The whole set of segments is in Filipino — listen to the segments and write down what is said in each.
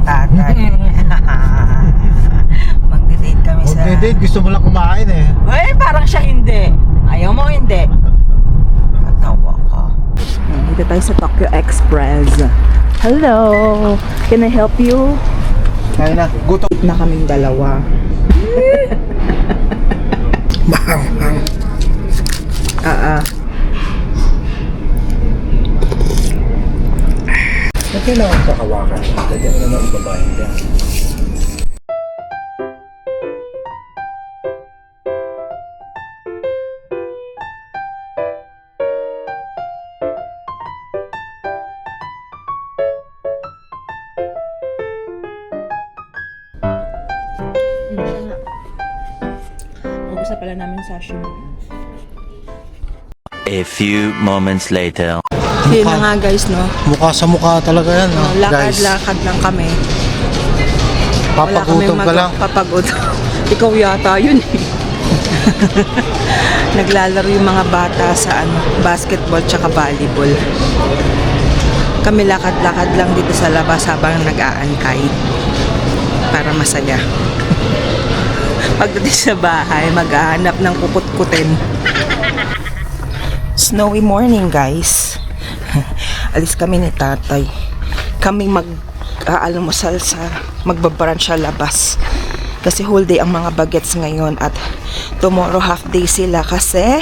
tatay. Magdi-date kami sa... Magdi-date, gusto mo lang kumain eh. Uy, parang siya hindi. Ayaw mo hindi. Patawa ka. Dito tayo sa Tokyo Express. Hello! Can I help you? Kaya na, gutom. Na kaming dalawa. Mahang. Ba't kailangan sa kawakan? Kaya na naman ibabahin ka. Gusto pala namin sashimi. A few moments later. Yun na nga guys, no? Mukha sa mukha talaga yan, no? Guys, Lakad-lakad lang kami. Wala papagutom ka lang. Papagutom. Ikaw yata yun eh. Naglalaro yung mga bata sa basketball tsaka volleyball. Kami lakad-lakad lang dito sa labas habang nag-aantay. Para masaya. Pagdating sa bahay, maghahanap ng kukut-kutin. Snowy morning, guys. Alis kami ni tatay. Kami mag-aalmusal sa magbabrunch sa labas. Kasi whole day ang mga bagets ngayon at tomorrow half day sila kasi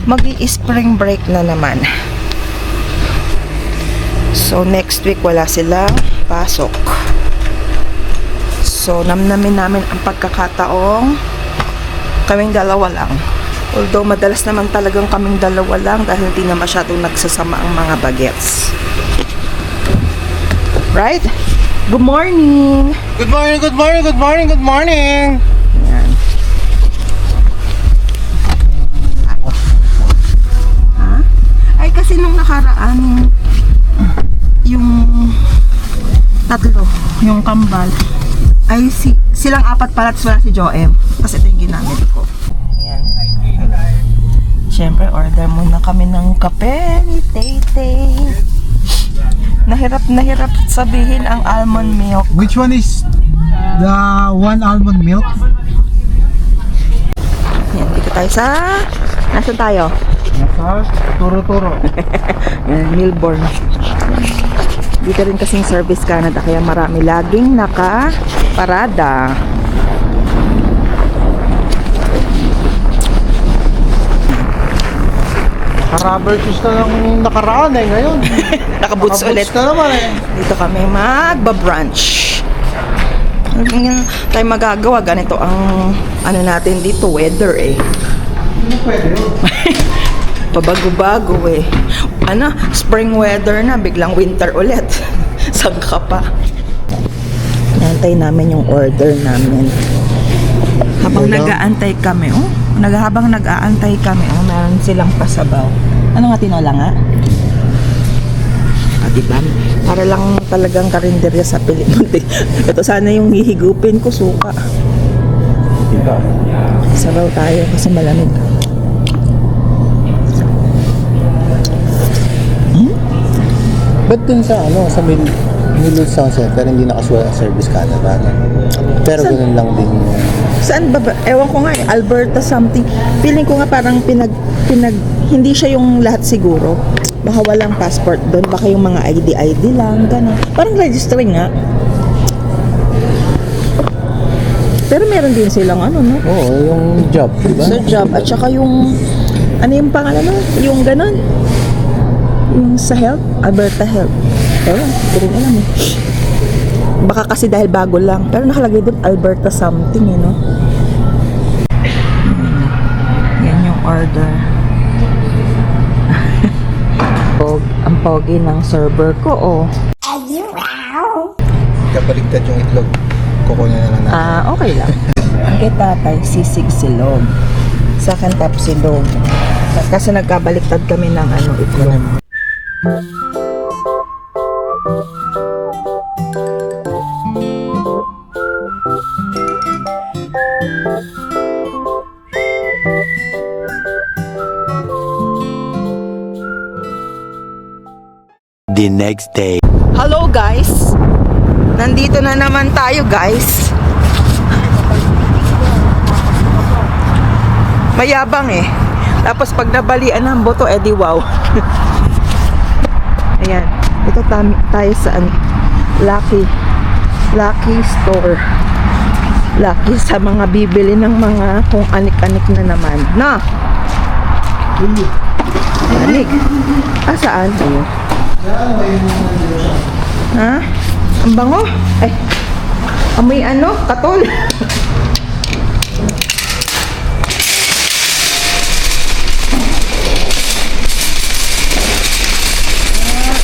magi-spring break na naman. So next week wala silang pasok. So, namnamin namin ang pagkakataong kaming dalawa lang. Although, madalas naman talagang kaming dalawa lang dahil hindi na masyadong nagsasama ang mga bagets. Right? Good morning! Good morning, good morning, good morning, good morning! Ayan. Ha? Ay, kasi nung nakaraan, yung tatlo, yung kambal, ay silang apat pala at wala si Joem. Kasi ito yung ginamit ko. Ayan. Siyempre, order muna kami ng kape ni Tete. Nahirap sabihin ang almond milk. Which one is the one almond milk? Ayan, dito tayo sa... Nasaan tayo? Nasa Turo-Turo. Ayan, Milbourne. Dito rin kasing Service Canada kaya marami laging nakaparada. Rubber shoes na lang nakaraan eh ngayon. Nakaboots ulit. na naman eh. Dito kami magba-brunch. Ano tayo magagawa? Ganito ang ano natin dito, weather eh. Hindi pwede yun. Pabago-bago eh. Ano, spring weather na, biglang winter ulit. Saan ka pa? Nantay namin yung order namin. Habang nag-aantay kami, habang nag-aantay kami, meron silang pasabaw. Ano nga, tinola nga? Diba? Para lang talagang karinderya sa Pilipinas. Ito sana yung hihigupin ko, suka. Diba? Sabaw tayo kasi malamig. Ba't dun sa sa Middle Sound Center hindi nakasulat ang Service Canada? Pero ganun lang din yung... Saan ba? Ewan ko nga eh, Alberta something. Feeling ko nga parang hindi siya yung lahat siguro. Baka walang passport doon, baka yung mga ID lang, gano'n. Parang registering nga. Pero meron din silang ano, no? Oo, yung job, diba? Sa job, at saka yung, ano yung pangalan no? Yung gano'n. Yung sa health, Alberta Health. Ewan, hindi rin alam eh. Baka kasi dahil bago lang. Pero nakalagay doon Alberta something, you know? Yan yung order. Ang pogi ng server ko, oh. Kabaligtad yung itlog. Kukunin na lang natin. Okay lang. Ang kay tatay, sisig silog. Sa akin tap silog. Kasi nagkabaliktad kami ng itlog. The next day. Hello guys! Nandito na naman tayo, guys. Mayabang eh. Tapos pag nabalian ng boto, edi wow. Ayan. Ito tayo sa Lucky Store. Lucky sa mga bibili ng mga kung anik-anik na naman. Na! Anik. Ah, saan? Ayun. Ha? Ang bango? Ay. Amoy ano? Katol.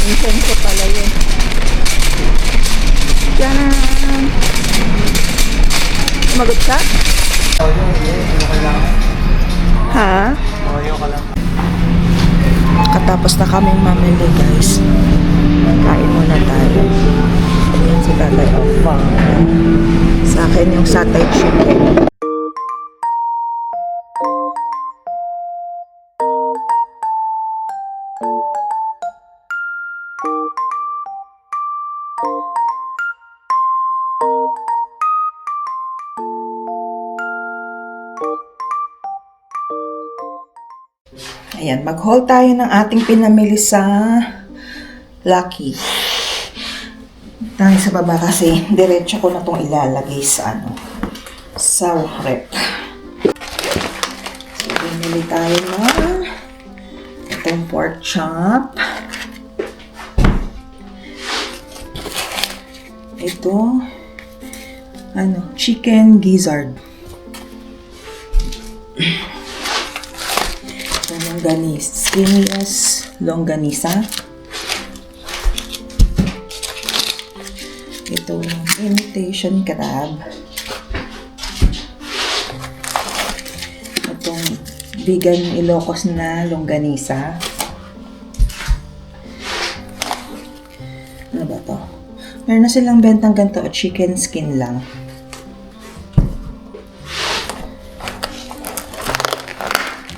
Insenso pala yun. Diyan. Sumagot ka? Ha? Katapos na kaming mamili, guys. Kain muna tayo. Ayan si Tatay Opang. Sa akin yung satay chicken. Ayan, mag-haul tayo ng ating pinamili sa Lucky. Tayo sa baba kasi diretso ko na itong ilalagay sa sa rep. So, pinamili tayo ng itong pork chop. Ito, chicken gizzard. Skinless longganisa. Ito, imitation crab. Itong vegan Ilocos na longganisa. Ano ba to? Meron na silang bentang ganito, chicken skin lang.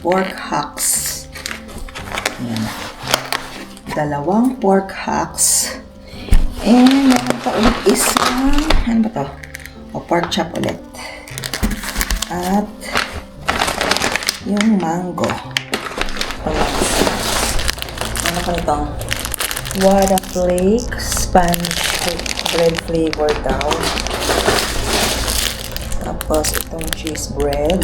Pork hocks. Ayan. 2 pork hocks. And meron pa ulit isang, ano ba to? Pork chop ulit. At yung mango. Ano pa itong? Wada flake, Spanish bread flavor daw. Tapos itong cheese bread.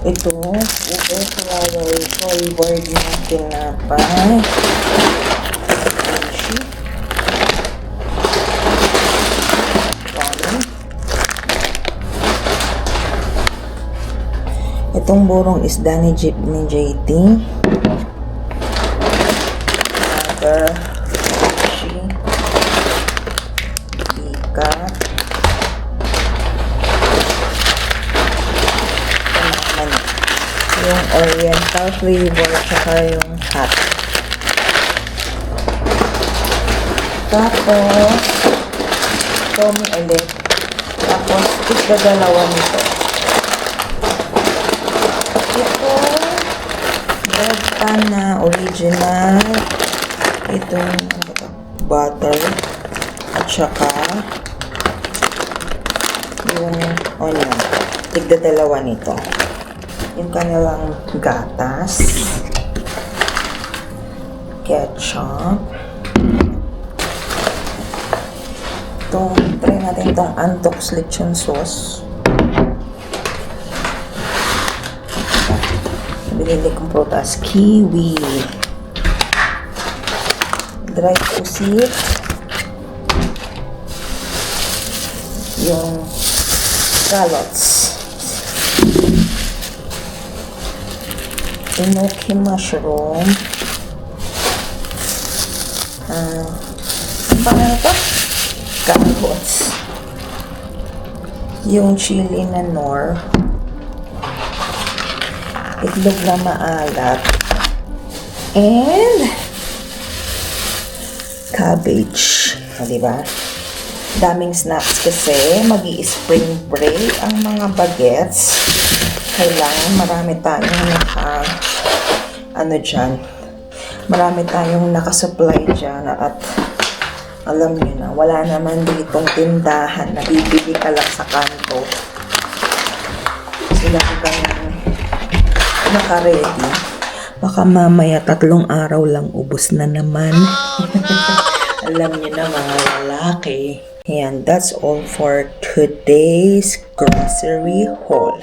Ito, flour flavored na tinapay. Itong burong isda ni JT. Butter. Ika. Yung oriental flavor tsaka yung hot. Tapos Tommy ulit. Tapos ito dalawa nito. Ito bread pan na original. Itong butter at saka yung onion. Tigda dalawa nito. Yung kanilang gatas, ketchup. Try natin itong Antox lechon sauce. Binili kong prutas, kiwi, dried pusit, yung carrots, enoki mushroom, ano to? Carrots, yung chili na nor, itlog na maalat, and cabbage. O, diba? Daming snacks kasi magi-spring break ang mga bagets. Kailangan marami tayong marami tayong nakasupply dyan at Alam niyo na, wala naman ditong tindahan na bibili ka lang sa kanto. Sila ko ganyan naka-ready. Baka mamaya 3 araw lang ubos na naman. Alam niyo na mga lalaki. Ayan, that's all for today's grocery haul.